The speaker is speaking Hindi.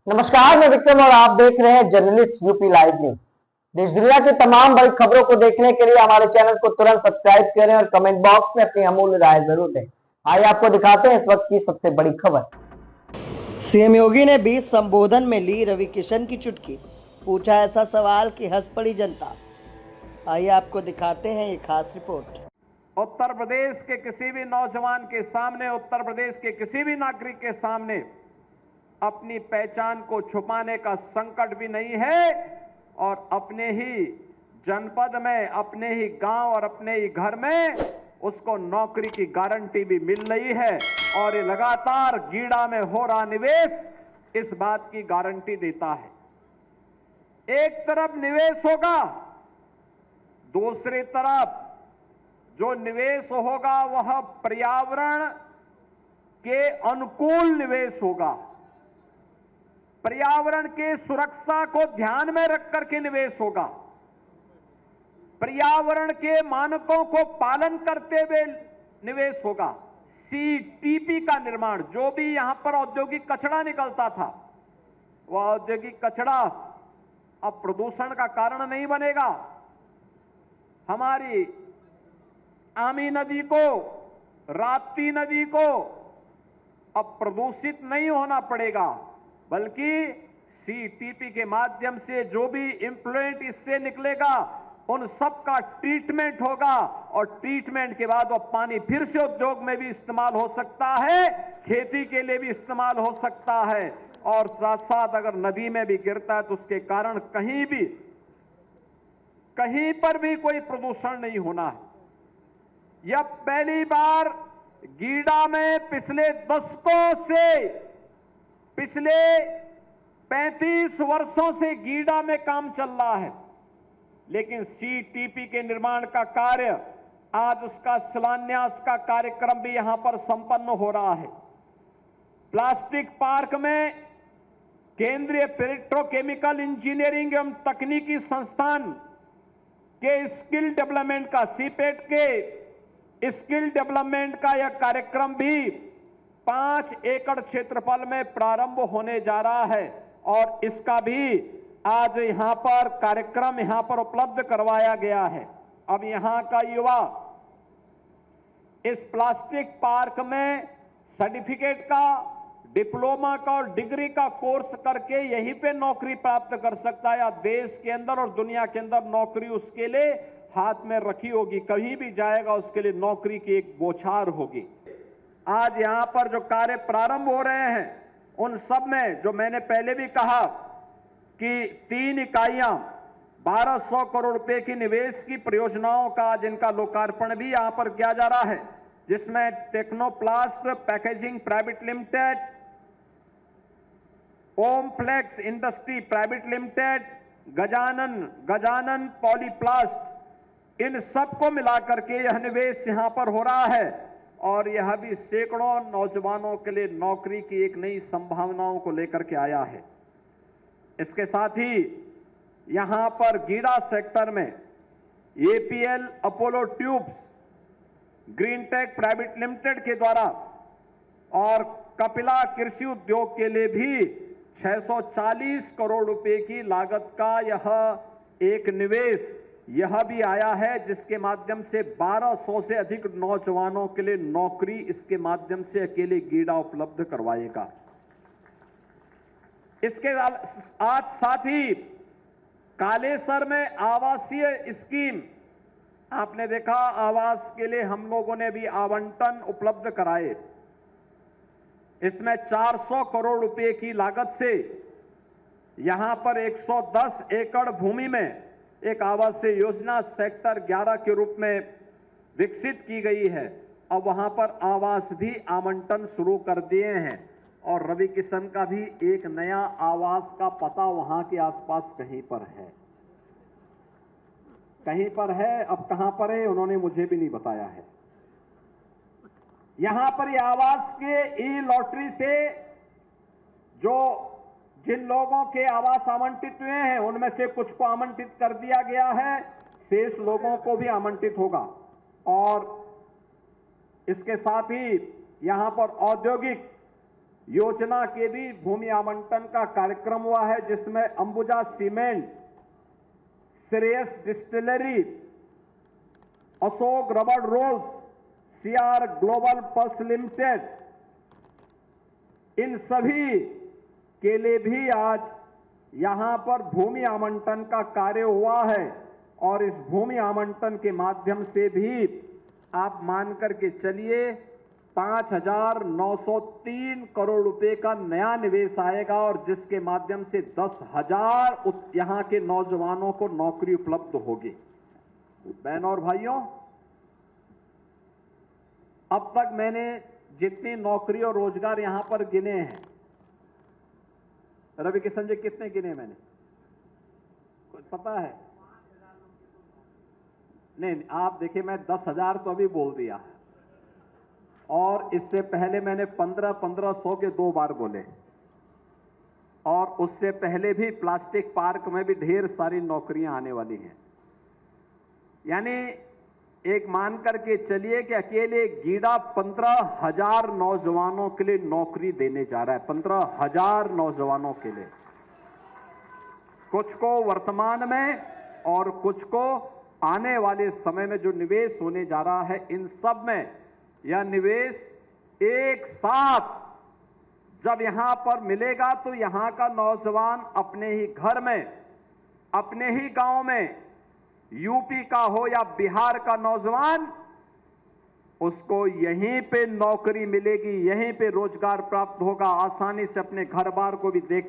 नमस्कार, मैं विक्रम और आप देख रहे हैं जर्नलिस्ट यूपी लाइव न्यूज। देश दुनिया की तमाम बड़ी खबरों को देखने के लिए हमारे चैनल को तुरंत सब्सक्राइब करें और कमेंट बॉक्स में अपनी अमूल्य राय जरूर दें। आइए आपको दिखाते हैं इस वक्त की सबसे बड़ी खबर। सीएम योगी ने भी संबोधन में ली रवि किशन की चुटकी, पूछा ऐसा सवाल कि हंस पड़ी जनता। आइए आपको दिखाते हैं ये खास रिपोर्ट। उत्तर प्रदेश के किसी भी नौजवान के सामने, उत्तर प्रदेश के किसी भी नागरिक के सामने अपनी पहचान को छुपाने का संकट भी नहीं है और अपने ही जनपद में, अपने ही गांव और अपने ही घर में उसको नौकरी की गारंटी भी मिल रही है और ये लगातार गीड़ा में हो रहा निवेश इस बात की गारंटी देता है। एक तरफ निवेश होगा, दूसरी तरफ जो निवेश होगा वह पर्यावरण के अनुकूल निवेश होगा, पर्यावरण के सुरक्षा को ध्यान में रख करके निवेश होगा, पर्यावरण के मानकों को पालन करते हुए निवेश होगा। सीटीपी का निर्माण, जो भी यहां पर औद्योगिक कचरा निकलता था, वह औद्योगिक कचरा अब प्रदूषण का कारण नहीं बनेगा। हमारी आमी नदी को, राप्ती नदी को अब प्रदूषित नहीं होना पड़ेगा, बल्कि सीटीपी के माध्यम से जो भी इम्प्लुएंट इससे निकलेगा उन सब का ट्रीटमेंट होगा और ट्रीटमेंट के बाद वह पानी फिर से उद्योग में भी इस्तेमाल हो सकता है, खेती के लिए भी इस्तेमाल हो सकता है और साथ साथ अगर नदी में भी गिरता है तो उसके कारण कहीं पर भी कोई प्रदूषण नहीं होना है। यह पहली बार गीडा में पिछले दशकों से, पिछले 35 वर्षों से गीडा में काम चल रहा है, लेकिन सीटीपी के निर्माण का कार्य, आज उसका शिलान्यास का कार्यक्रम भी यहां पर संपन्न हो रहा है। प्लास्टिक पार्क में केंद्रीय पेट्रोकेमिकल इंजीनियरिंग एवं तकनीकी संस्थान के स्किल डेवलपमेंट का, सीपेट के स्किल डेवलपमेंट का यह कार्यक्रम भी 5 एकड़ क्षेत्रफल में प्रारंभ होने जा रहा है और इसका भी आज यहां पर कार्यक्रम यहां पर उपलब्ध करवाया गया है। अब यहां का युवा इस प्लास्टिक पार्क में सर्टिफिकेट का, डिप्लोमा का और डिग्री का कोर्स करके यहीं पे नौकरी प्राप्त कर सकता है या देश के अंदर और दुनिया के अंदर नौकरी उसके लिए हाथ में रखी होगी, कहीं भी जाएगा उसके लिए नौकरी की एक बौछार होगी। आज यहां पर जो कार्य प्रारंभ हो रहे हैं उन सब में जो मैंने पहले भी कहा कि 3 इकाइयां 1200 करोड़ रुपए की निवेश की परियोजनाओं का जिनका लोकार्पण भी यहां पर किया जा रहा है, जिसमें Technoplast Packaging Private Limited, Omflex Industry Private Limited, Gajanan Polyplast, इन सबको मिलाकर के यह निवेश यहां पर हो रहा है और यह भी सैकड़ों नौजवानों के लिए नौकरी की एक नई संभावनाओं को लेकर के आया है। इसके साथ ही यहां पर गीडा सेक्टर में APL Apollo tubes, Greentech private limited के द्वारा और कपिला कृषि उद्योग के लिए भी 640 करोड़ रुपए की लागत का यह एक निवेश यह भी आया है, जिसके माध्यम से 1200 से अधिक नौजवानों के लिए नौकरी इसके माध्यम से अकेले गीडा उपलब्ध करवाएगा। इसके साथ ही कालेसर में आवासीय स्कीम, आपने देखा आवास के लिए हम लोगों ने भी आवंटन उपलब्ध कराए। इसमें 400 करोड़ रुपए की लागत से यहां पर 110 एकड़ भूमि में एक आवासीय योजना सेक्टर 11 के रूप में विकसित की गई है और वहां पर आवास भी आवंटन शुरू कर दिए हैं और रवि किशन का भी एक नया आवास का पता वहां के आसपास कहीं पर है, अब कहां पर है उन्होंने मुझे भी नहीं बताया है। यहां पर ये आवास के ई लॉटरी से जिन लोगों के आवास आवंटित हुए हैं उनमें से कुछ को आवंटित कर दिया गया है, शेष लोगों को भी आवंटित होगा। और इसके साथ ही यहां पर औद्योगिक योजना के भी भूमि आवंटन का कार्यक्रम हुआ है, जिसमें Ambuja Cement, Shreyas Distillery, Ashok Rubber Rolls, CR Global Pulse Limited, इन सभी के लिए भी आज यहां पर भूमि आवंटन का कार्य हुआ है। और इस भूमि आवंटन के माध्यम से भी आप मान करके चलिए 5,903 करोड़ रुपए का नया निवेश आएगा, और जिसके माध्यम से 10,000 यहां के नौजवानों को नौकरी उपलब्ध होगी। बहनों और भाइयों, अब तक मैंने जितनी नौकरी और रोजगार यहां पर गिने हैं, रवि किशन जी कितने गिने मैंने, कुछ पता है? नहीं, आप देखिए, मैं 10,000 तो अभी बोल दिया, और इससे पहले मैंने 1500 के 2 बार बोले, और उससे पहले भी प्लास्टिक पार्क में भी ढेर सारी नौकरियां आने वाली हैं। यानी एक मान करके चलिए कि अकेले गीडा 15,000 नौजवानों के लिए नौकरी देने जा रहा है, 15,000 नौजवानों के लिए, कुछ को वर्तमान में और कुछ को आने वाले समय में जो निवेश होने जा रहा है, इन सब में यह निवेश एक साथ जब यहां पर मिलेगा तो यहां का नौजवान अपने ही घर में, अपने ही गांव में, यूपी का हो या बिहार का नौजवान, उसको यहीं पे नौकरी मिलेगी, यहीं पे रोजगार प्राप्त होगा, आसानी से अपने घर बार को भी देख